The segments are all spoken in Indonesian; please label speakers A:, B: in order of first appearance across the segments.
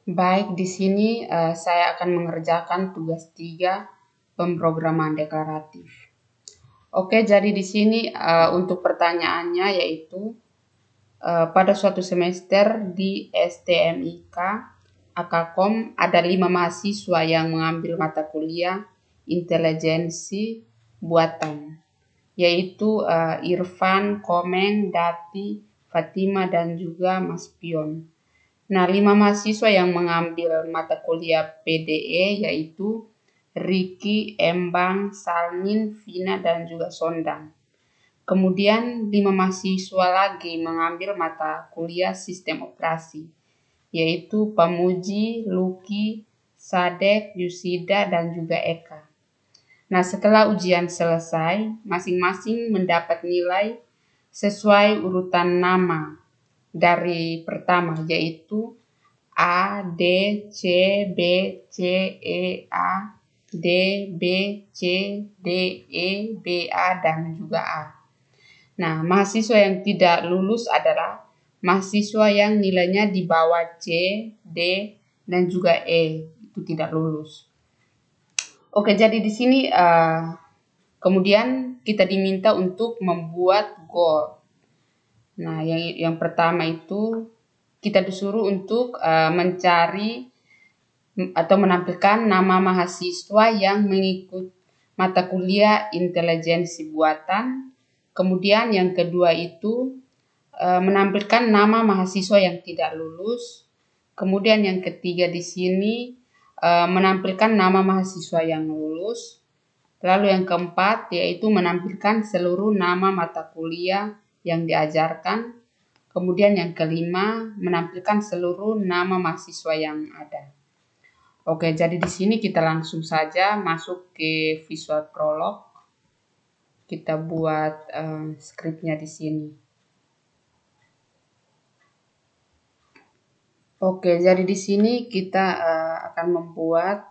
A: Baik, di sini saya akan mengerjakan tugas 3 pemrograman deklaratif. Oke, jadi di sini untuk pertanyaannya yaitu pada suatu semester di STMIK Akakom ada 5 mahasiswa yang mengambil mata kuliah intelijensi buatan, yaitu Irfan, Komeng, Dati, Fatima, dan juga Mas Pion. Nah, 5 mahasiswa yang mengambil mata kuliah PDE yaitu Riki, Embang, Salmin, Vina, dan juga Sondang. Kemudian 5 mahasiswa lagi mengambil mata kuliah sistem operasi, yaitu Pamuji, Luki, Sadek, Yusida, dan juga Eka. Nah, setelah ujian selesai, masing-masing mendapat nilai sesuai urutan nama dari pertama, yaitu A, D, C, B, C, E, A, D, B, C, D, E, B, A, dan juga A. Nah, mahasiswa yang tidak lulus adalah mahasiswa yang nilainya di bawah C, D, dan juga E, itu tidak lulus. Oke, jadi di sini kemudian kita diminta untuk membuat goal. Nah, yang pertama itu kita disuruh untuk mencari atau menampilkan nama mahasiswa yang mengikuti mata kuliah intelijensi buatan. Kemudian yang kedua itu menampilkan nama mahasiswa yang tidak lulus. Kemudian yang ketiga di sini menampilkan nama mahasiswa yang lulus. Lalu yang keempat yaitu menampilkan seluruh nama mata kuliah yang diajarkan. Kemudian yang kelima menampilkan seluruh nama mahasiswa yang ada. Oke, jadi di sini kita langsung saja masuk ke Visual Prolog. Kita buat skripnya di sini. Oke, jadi di sini kita akan membuat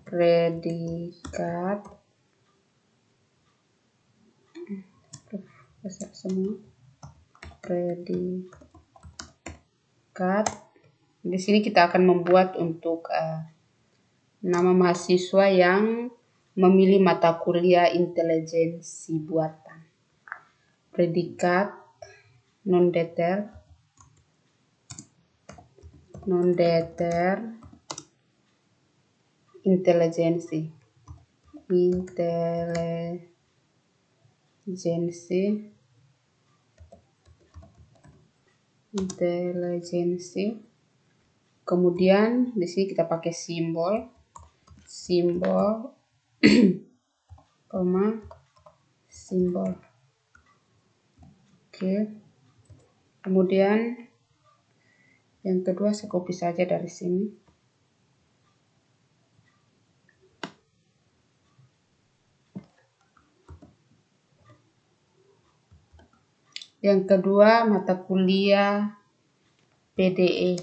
A: predikat besar semua. Predikat. Di sini kita akan membuat untuk nama mahasiswa yang memilih mata kuliah intelijensi buatan. Predikat non-deter intelijensi kemudian di sini kita pakai simbol koma simbol. Oke, kemudian yang kedua saya copy saja dari sini. Yang kedua mata kuliah PDE.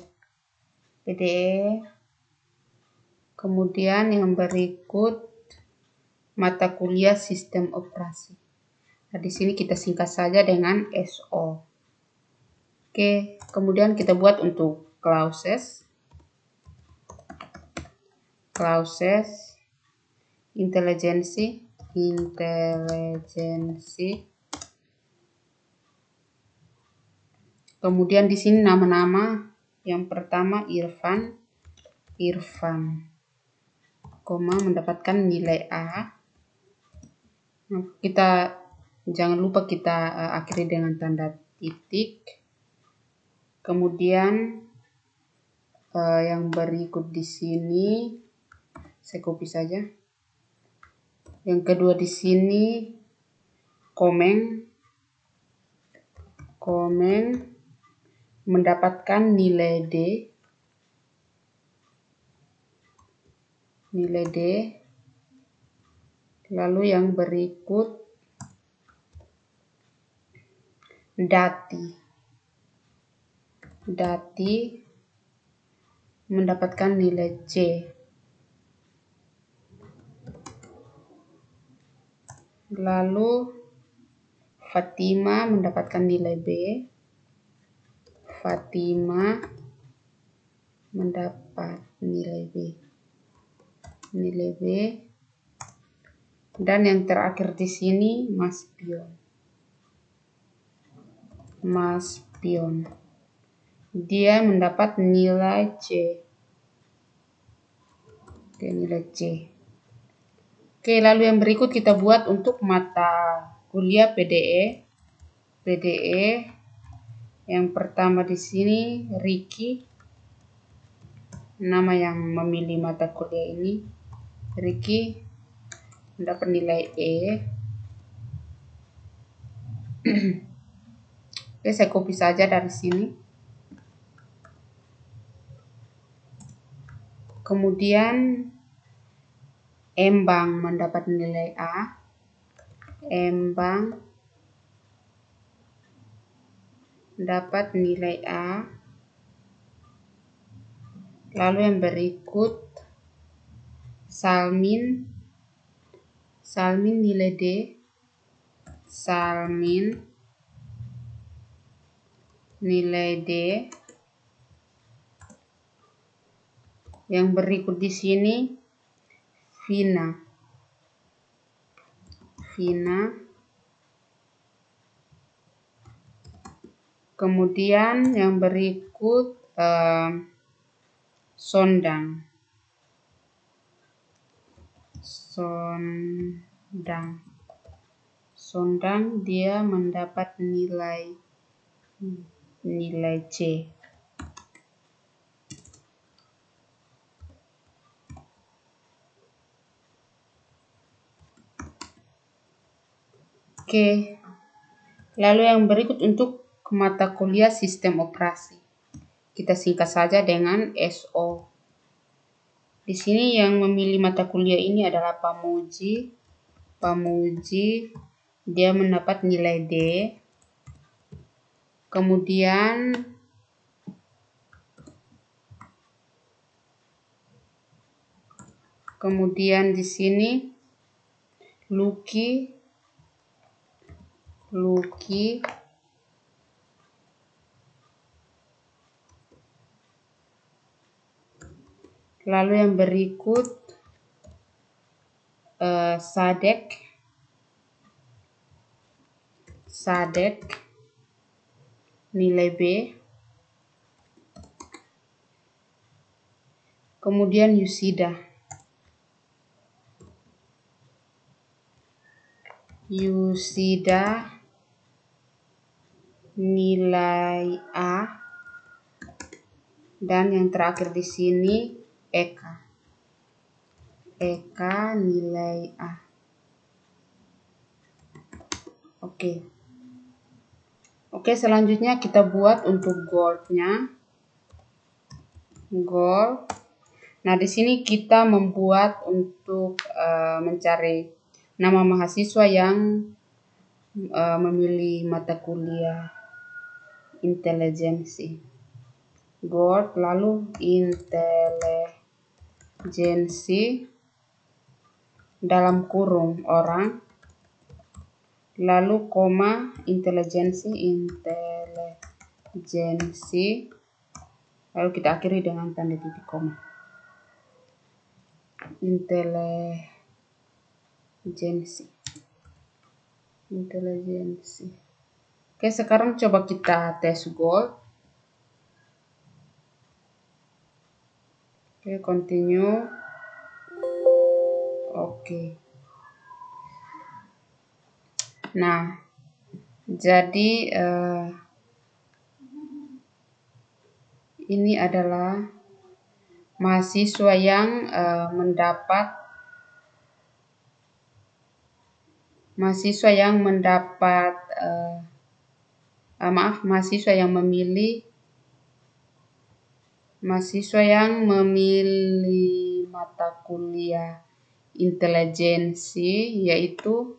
A: Kemudian yang berikut mata kuliah sistem operasi. Nah, di sini kita singkat saja dengan SO. Oke, kemudian kita buat untuk clauses intelijensi. Kemudian di sini nama-nama. Yang pertama Irfan, koma mendapatkan nilai A. Nah, kita jangan lupa kita akhiri dengan tanda titik. Kemudian yang berikut di sini saya copy saja. Yang kedua di sini Komeng mendapatkan nilai D. Lalu yang berikut Dati mendapatkan nilai C. Lalu Fatima mendapatkan nilai B. mendapat nilai B. Nilai B. Dan yang terakhir di sini Mas Pion. Mas Pion. Dia mendapat nilai C. Oke, nilai C. Oke, lalu yang berikut kita buat untuk mata kuliah PDE. PDE yang pertama di sini Ricky. Nama yang memilih mata kuliah ini Ricky mendapat nilai E. Oke, saya copy saja dari sini. Kemudian Embang mendapat nilai A. Embang dapat nilai A. Lalu yang berikut Salmin. Salmin nilai D. Salmin nilai D. Yang berikut di sini Vina. Vina. Kemudian yang berikut Sondang. Sondang. Sondang dia mendapat nilai C. Oke. Lalu yang berikut untuk mata kuliah sistem operasi. Kita singkat saja dengan SO. Di sini yang memilih mata kuliah ini adalah Pamuji. Pamuji dia mendapat nilai D. Kemudian di sini Lucky lalu yang berikut Sadek nilai B. Kemudian Yusida nilai A. Dan yang terakhir di sini Eka nilai A. Oke, selanjutnya kita buat untuk goal-nya. Goal. Nah, di sini kita membuat untuk mencari nama mahasiswa yang memilih mata kuliah intelijensi. Goal lalu intelijensi dalam kurung orang, lalu koma intelijensi, lalu kita akhiri dengan tanda titik koma. Intelijensi. Oke, sekarang coba kita tes goal. Oke, continue. Oke. Nah, jadi ini adalah mahasiswa yang mahasiswa yang memilih mata kuliah intelijensi, yaitu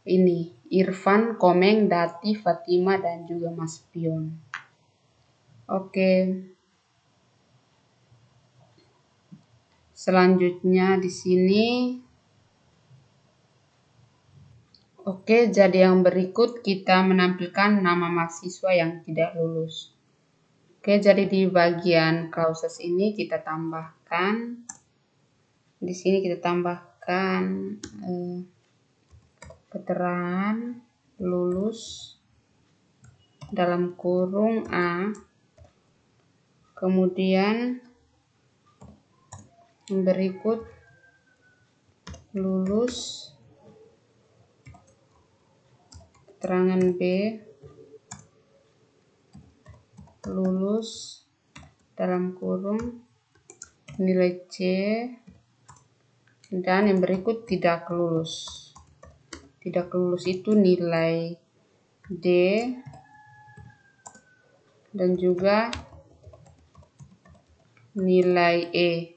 A: ini Irfan, Komeng, Dati, Fatima, dan juga Mas Pion. Oke. Selanjutnya di sini. Oke, jadi yang berikut kita menampilkan nama mahasiswa yang tidak lulus. Oke, jadi di bagian clauses ini kita tambahkan, di sini kita tambahkan keterangan lulus dalam kurung A, kemudian yang berikut lulus keterangan B, lulus dalam kurung nilai C, dan yang berikut tidak lulus. Tidak lulus itu nilai D dan juga nilai E.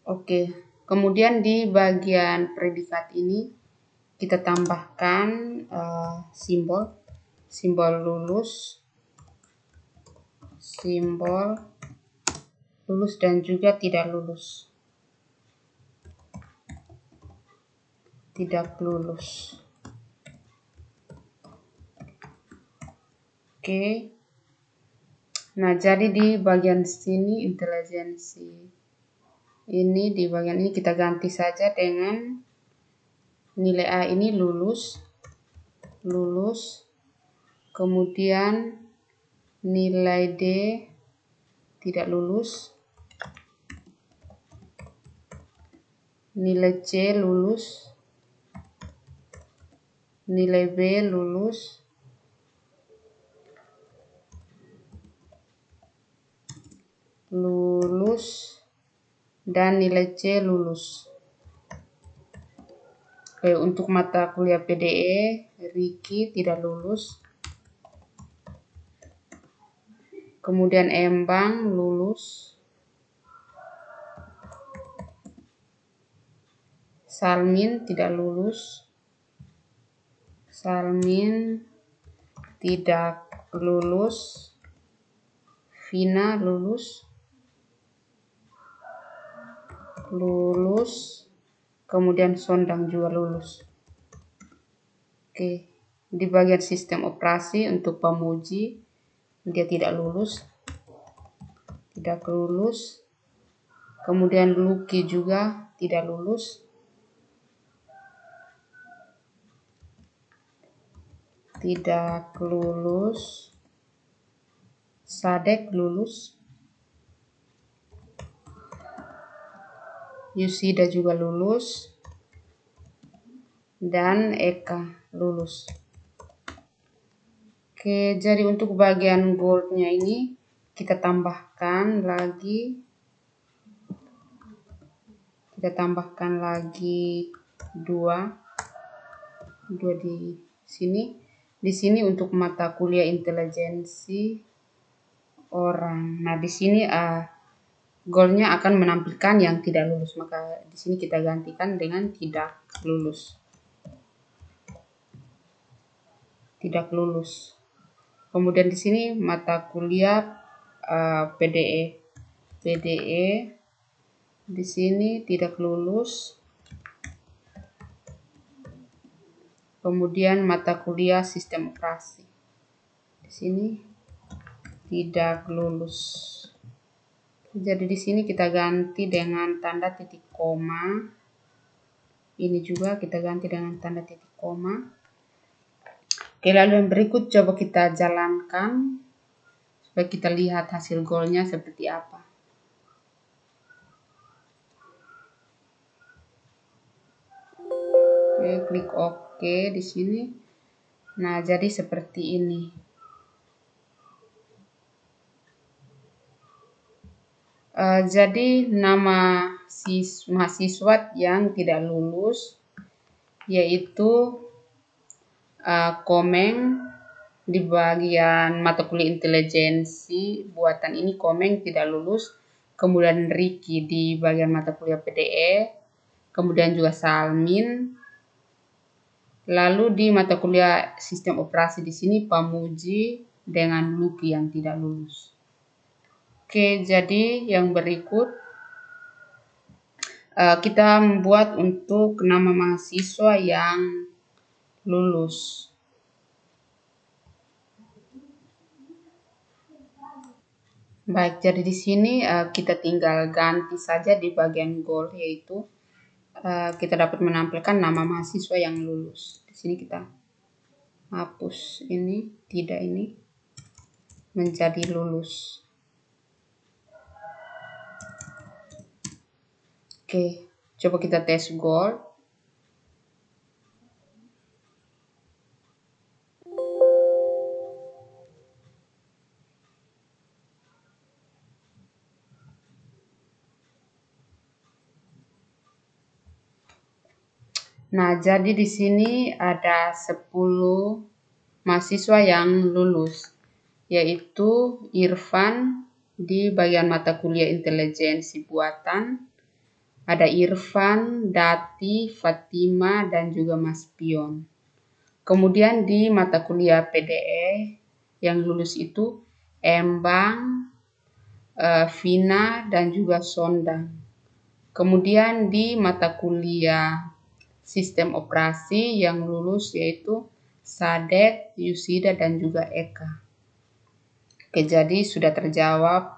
A: Oke, kemudian di bagian predikat ini kita tambahkan simbol lulus, simbol lulus dan juga tidak lulus. Tidak lulus. Oke. Nah, jadi di bagian sini intelijensi ini, di bagian ini kita ganti saja dengan nilai A ini lulus, kemudian nilai D tidak lulus, nilai C lulus, nilai B lulus, dan nilai C lulus. Oke, untuk mata kuliah PDE, Riki tidak lulus. Kemudian Embang lulus. Salmin tidak lulus. Salmin tidak lulus. Vina lulus. Kemudian Sondang juga lulus. Oke, di bagian sistem operasi untuk pemuji dia tidak lulus. Kemudian Luki juga tidak lulus. Sadek lulus. Yusida juga lulus, dan Eka lulus. Oke, jadi untuk bagian goldnya ini kita tambahkan lagi dua di sini. Di sini untuk mata kuliah intelijensi orang. Nah, di sini goalnya akan menampilkan yang tidak lulus, maka di sini kita gantikan dengan tidak lulus. Tidak lulus. Kemudian di sini mata kuliah PDE. Di sini tidak lulus. Kemudian mata kuliah sistem operasi. Di sini tidak lulus. Jadi di sini kita ganti dengan tanda titik koma. Ini juga kita ganti dengan tanda titik koma. Oke, lalu yang berikut coba kita jalankan supaya kita lihat hasil goalnya seperti apa. Oke, klik OK di sini. Nah, jadi seperti ini. Jadi nama mahasiswa yang tidak lulus yaitu Komeng di bagian mata kuliah intelijensi buatan ini Komeng tidak lulus. Kemudian Riki di bagian mata kuliah PDE. Kemudian juga Salmin. Lalu di mata kuliah sistem operasi di sini Pamuji dengan Luki yang tidak lulus. Oke, jadi yang berikut kita membuat untuk nama mahasiswa yang lulus. Baik, jadi di sini kita tinggal ganti saja di bagian goal, yaitu kita dapat menampilkan nama mahasiswa yang lulus. Di sini kita hapus ini, tidak ini, menjadi lulus. Oke, coba kita tes goal. Nah, jadi di sini ada 10 mahasiswa yang lulus, yaitu Irfan di bagian mata kuliah intelijensi buatan, ada Irfan, Dati, Fatima, dan juga Mas Pion. Kemudian di mata kuliah PDE yang lulus itu Embang, Vina, dan juga Sondang. Kemudian di mata kuliah sistem operasi yang lulus yaitu Sadek, Yusida, dan juga Eka. Oke, jadi sudah terjawab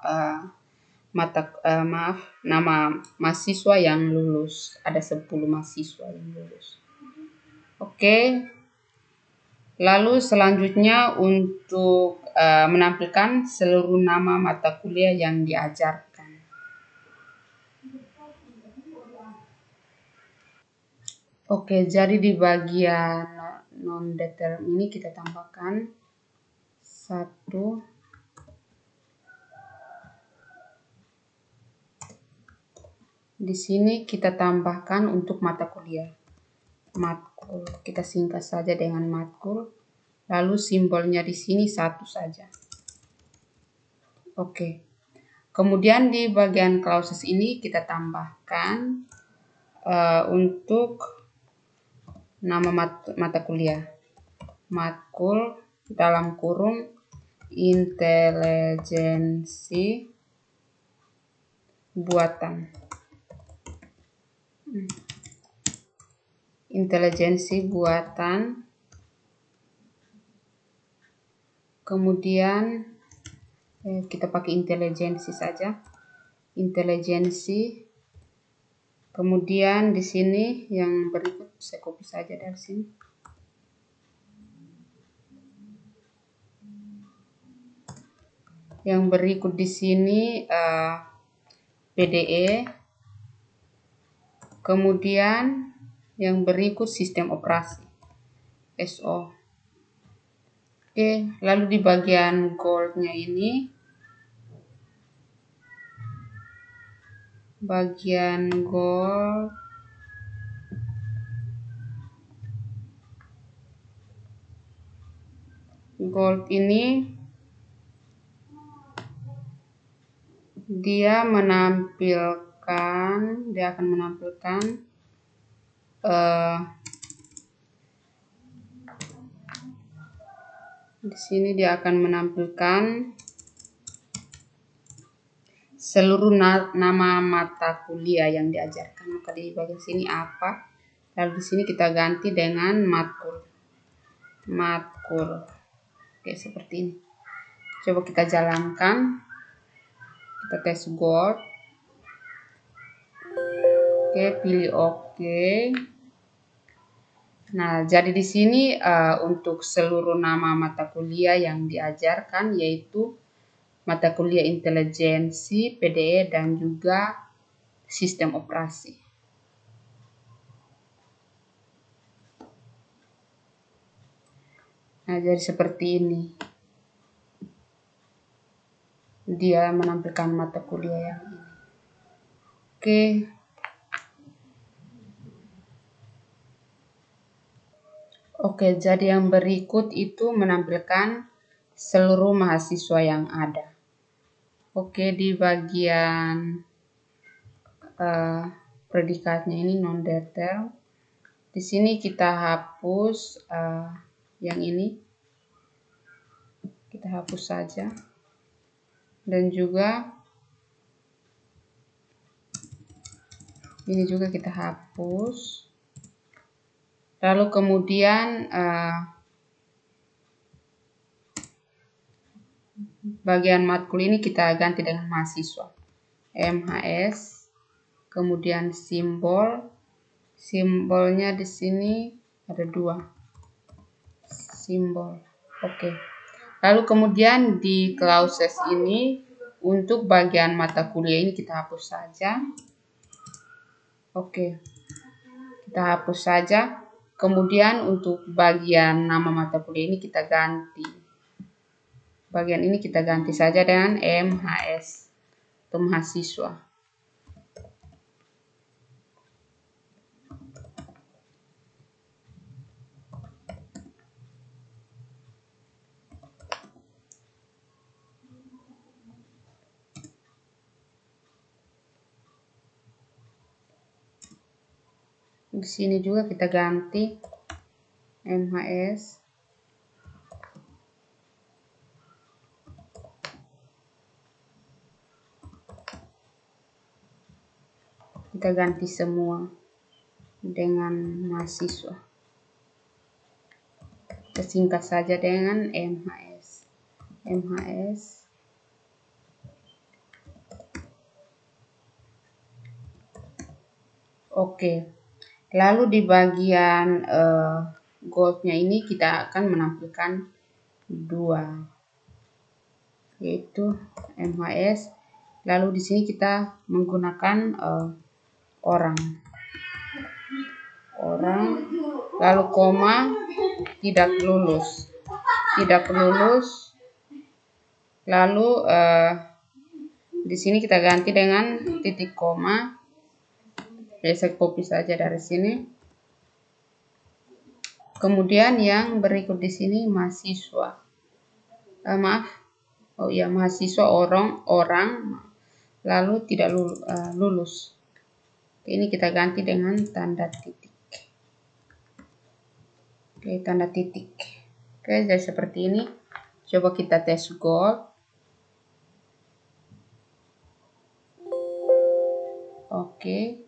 A: nama mahasiswa yang lulus. Ada 10 mahasiswa yang lulus. Oke, lalu selanjutnya untuk menampilkan seluruh nama mata kuliah yang diajarkan. Oke, jadi di bagian non-determ ini kita tambahkan 1. Di sini kita tambahkan untuk mata kuliah. Matkul, kita singkat saja dengan matkul. Lalu simbolnya di sini 1 saja. Oke. Kemudian di bagian clauses ini kita tambahkan untuk nama mata kuliah. Matkul dalam kurung intelijensi buatan. Intelijensi buatan. Kemudian kita pakai intelijensi saja. Intelijensi. Kemudian di sini yang berikut saya copy saja dari sini. Yang berikut di sini PDE. Kemudian yang berikut sistem operasi SO. Oke, lalu di bagian goal-nya ini bagian goal ini dia akan menampilkan di sini dia akan menampilkan seluruh nama mata kuliah yang diajarkan. Maka di bagian sini apa? Lalu di sini kita ganti dengan matkul. Oke, seperti ini. Coba kita jalankan. Kita tes goal. Oke, pilih oke. Nah, jadi di sini untuk seluruh nama mata kuliah yang diajarkan yaitu mata kuliah intelijensi, PDE, dan juga sistem operasi. Nah, jadi seperti ini. Dia menampilkan mata kuliah yang ini. Oke. Oke, jadi yang berikut itu menampilkan seluruh mahasiswa yang ada. Oke, di bagian predikatnya ini non-detail. Di sini kita hapus yang ini. Kita hapus saja. Dan juga ini juga kita hapus. Lalu kemudian bagian matkul ini kita ganti dengan mahasiswa. MHS, kemudian simbolnya di sini ada 2 simbol. Oke. Lalu kemudian di clauses ini untuk bagian mata kuliah ini kita hapus saja. Oke. Kita hapus saja. Kemudian untuk bagian nama mata kuliah ini kita ganti. Bagian ini kita ganti saja dengan MHS atau mahasiswa. Di sini juga kita ganti MHS. Kita ganti semua dengan mahasiswa. Kita singkat saja dengan MHS. Oke. Lalu di bagian goldnya ini kita akan menampilkan 2, yaitu MHS. Lalu di sini kita menggunakan orang, lalu koma, tidak lulus. Lalu di sini kita ganti dengan titik koma. Saya copy saja dari sini. Kemudian yang berikut di sini mahasiswa. Mahasiswa orang, lalu tidak lulus. Ini kita ganti dengan tanda titik. Oke, tanda titik. Oke, jadi seperti ini. Coba kita tes gold. Oke.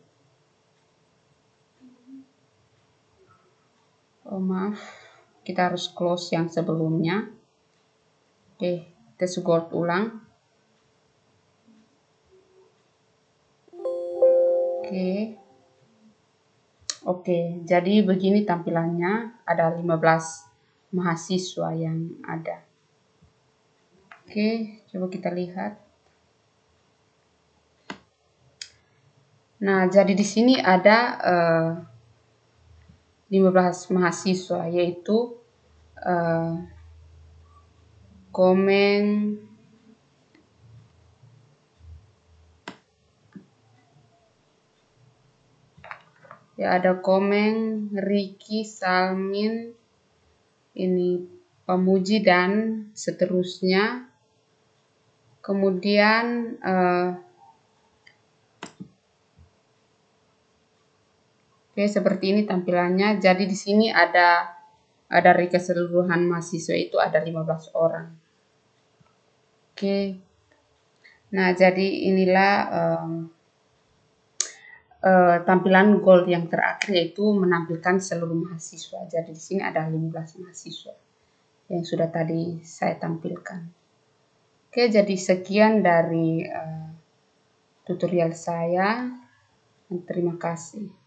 A: Oh maaf, kita harus close yang sebelumnya. Oke, tes gold ulang. Oke, jadi begini tampilannya. Ada 15 mahasiswa yang ada. Oke, coba kita lihat. Nah, jadi di sini ada 15 mahasiswa, yaitu komen, ya ada komen, Ricky, Salmin, ini Pemuji dan seterusnya. Kemudian oke, seperti ini tampilannya. Jadi di sini ada dari keseluruhan mahasiswa itu ada 15 orang. Oke. Nah, jadi inilah tampilan gold yang terakhir, yaitu menampilkan seluruh mahasiswa. Jadi di sini ada 15 mahasiswa yang sudah tadi saya tampilkan. Oke, jadi sekian dari tutorial saya. Terima kasih.